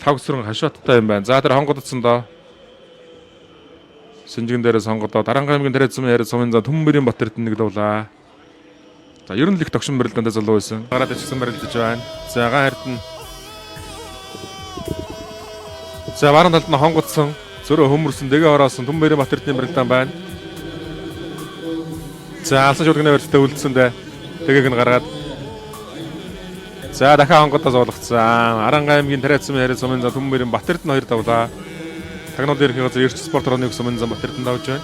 тавгсрын хашааттай юм байна. За тэр хонгодсон доо. Шинжигэн дээрээ сонгодоо Даранга аймгийн Тариацсан яриа сумын за Түмбэрийн Батэрд нэг дуулаа. За ер нь л их тогшин барилдаанд залуу байсан. Гараад ичсэн барилдаж байна. За га хард нь. За баруун талд нь хонгодсон зөрөө хөмөрсөн дэгээ ороосон Түмбэрийн Батэрдний барилдаан байна. За алсан шүлгэнэ барилтаа үлдсэн дээ. Дэгээг нь гаргаад. За дахиад хонгодоос болгоцсон. Аранга аймгийн Тариацсан яриа сумын за Түмбэрийн Батэрд нь 2 давлаа. Тагнууд ерөнхий газар Эрч спорт орны сумын за Батэрдэн давж байна.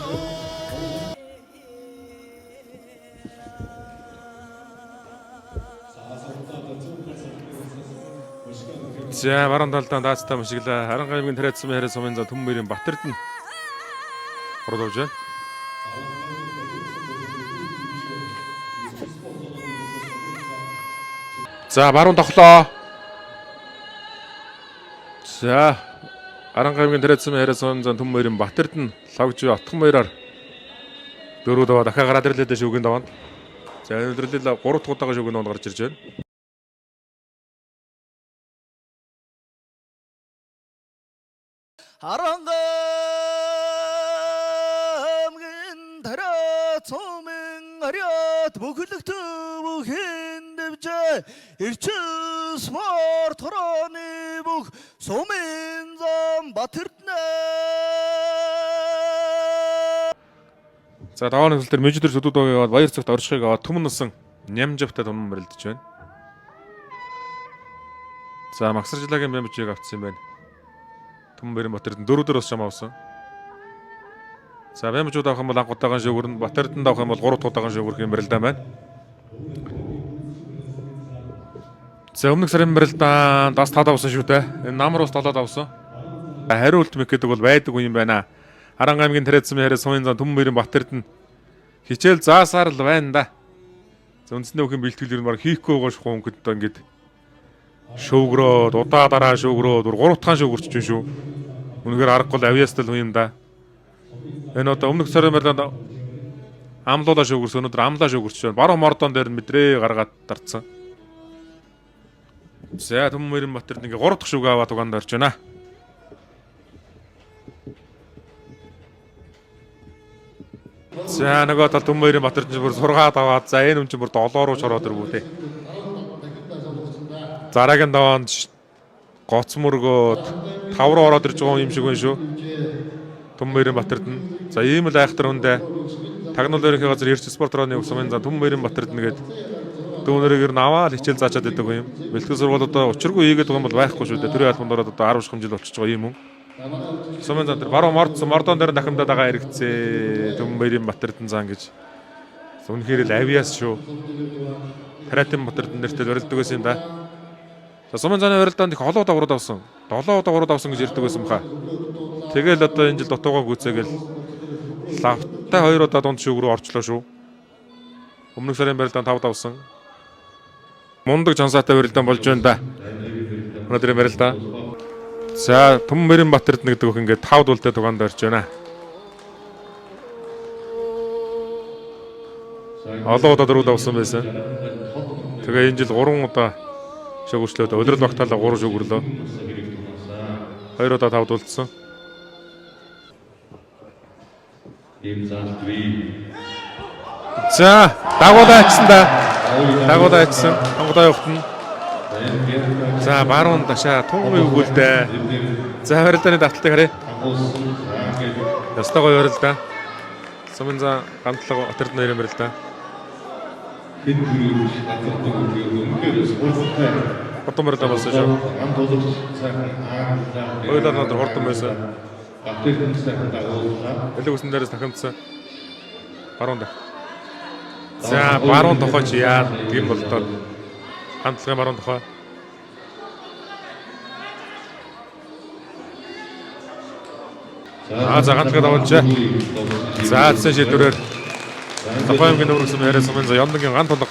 За баруун талдаа даацтай машиглаа. Аранга аймгийн Тариацсан яриа сумын за Түмбэрийн Батэрдэн оруулж байна. За баруун тоглоо. За Аранга аймгийн Тариацсан яриа сумын за Түмбэрийн Батэрдэн лавж отхон баяраар 4 даваа дахиад гараад ирлээ дээ шүүгийн даваанд. За өнөөдрөл 3 дахь удаага шүүгийн даваанд гарч ирж байна. Аранга аймгийн Тариацсан яриад бүхэлдээ бүхэндвж Эрч спорт орны бүх сумын зам Батэрдэн. За давааны хөсөл төр мөждөр сүдүүд яваад баяр цагт оршихыг аваад Түмнсэн нямжавтай тунан барилдаж байна. За Магсаржлагийн бэмжийг авцсан юм байна. Түмбэрийн Батэрдэн 4-4 бас шам авсан. За бэмжүүд авах юм бол анх удаагийн шүүгүрэн, Батэрдэн авах юм бол 3 дахь удаагийн шүүгүрх юм барилдаан байна. За өмнөх сарын барилдаан дас тал авсан шүү дээ. Энэ намар ус толоод авсан. Хариулт мэх гэдэг бол байдаг юм байна. Аранга аймгийн Тариацсан яриа сумын зам Түмбэрийн Батэрдэн хичээл заасаар л байна да. За үндэсний өхөн бэлтгэл ер нь баг хийхгүй байгаа шүү хөнгөд одоо ингээд шүүгрөөд удаа дараа шүүгрөөд 3 дахь шүүгөрч чинь шүү. Үнэхээр аргагүй авьяастай л хүн юм да. Энэ одоо өмнөх сарын барилдаанд амлуулаа шүүгөрсөн, өнөөдөр амлаа шүүгөрч байна. Баруун мордон дээр мэдрээ гаргаад дарцсан. За Түмбэрийн Батэрдэн ингээ 3 дахь шүүгээ аваад угаанд орж байна. За нөгөө тал Түмбэрийн Батэрдэн бүр сургаад аваад за энэ юм чинь бүр долоо руу ч ороод ирвүү те. Зарагийн даваанд гоц мөргөөд 5 руу ороод ирж байгаа юм шиг байна шүү. Түмбэрийн Батэрдэн. За ийм л айхтар хүндэ. Тагнуул ерөнхий газар Эрч спорт орны сумын за Түмбэрийн Батэрдэн гээд дүүнэрийг ер нь аваад хичээл заачаад байдаг юм. Бэлтгэл сургуулиудаа учиргүй хийгээд байгаа юм бол байхгүй шүү дээ. Төрийн албанд ороод одоо 10 жил болчихж байгаа юм уу? Сумын зам дээр баруун мордон дээр дахимдаад байгаа хэрэгцээ Түмбэрийн Батэрдэн зан гэж. Үнэхээр л авиас шүү. Тариатын Батэрдэн нэртэй барилдаг байсан юм да. За сумын заны барилдаанд их олон удаа урууд авсан. 7 удаа урууд авсан гэж ярьдаг байсан баха. Тэгэл одоо энэ жил дутуугаа гүйцээгээл лавтай 2 удаа дунд шүүг рүү орчлоо шүү. Өмнөх сарын барилдаанд 5 удаа авсан. Мундаг чансаатай барилдаан болж байна да. Өнөөдрийн барилдаа. За Түмбэрийн Батэрдэн гэдэг өх ингээд 5 дуултай тугаанд орж байна. Олон удаа дөрвөл авсан байсан. Тэгээ энэ жил 3 удаа шүүгөрчлөө. Өдрөл багтаалаа 3 шүүгөрлөө. 2 удаа 5 дуулсан. За дагуулаа ачсан да. Дагуулаа ачсан. Хонгодоо явахтана. За баруун ташаа тунгийн өгүүлдэ. За барилдааны давталтыг харъя. Ястаа гоё барилдаа. Сумын за гантлага Батэрдэн нэрээр барилдаа. Хурдан барилдаа болсон шүү. Ойлоо надад хурдан байсан. Элэг үсэн дээрээс тахимдсан. Баруун дах. За баруун тохооч яа гэм болдоо. Хамтлагын баруун тохоо. За ганцлага давуулжээ. За адсан шийдвэрээр Тохоймгийн өргөсөн яриа сумын за Ёндонгийн ган тулга